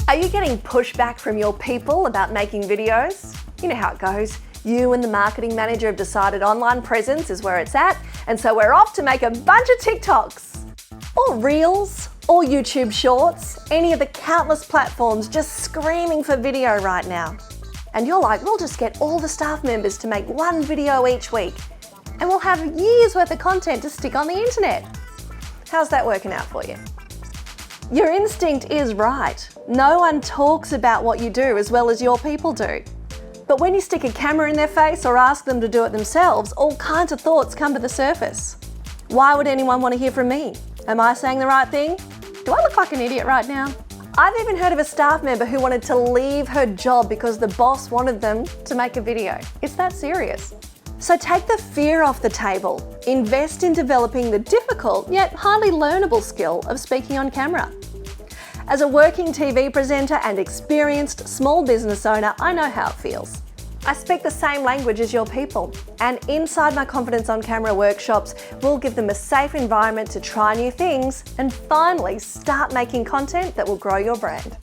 Are you getting pushback from your people about making videos? You know how it goes. You and the marketing manager have decided online presence is where it's at, and so we're off to make a bunch of TikToks. Or Reels, or YouTube Shorts, any of the countless platforms just screaming for video right now. And you're like, we'll just get all the staff members to make one video each week, and we'll have years worth of content to stick on the internet. How's that working out for you? Your instinct is right. No one talks about what you do as well as your people do. But when you stick a camera in their face or ask them to do it themselves, all kinds of thoughts come to the surface. Why would anyone want to hear from me? Am I saying the right thing? Do I look like an idiot right now? I've even heard of a staff member who wanted to leave her job because the boss wanted them to make a video. It's that serious. So take the fear off the table. Invest in developing the difficult yet highly learnable skill of speaking on camera. As a working TV presenter and experienced small business owner, I know how it feels. I speak the same language as your people, and inside my Confidence on Camera workshops, we'll give them a safe environment to try new things and finally start making content that will grow your brand.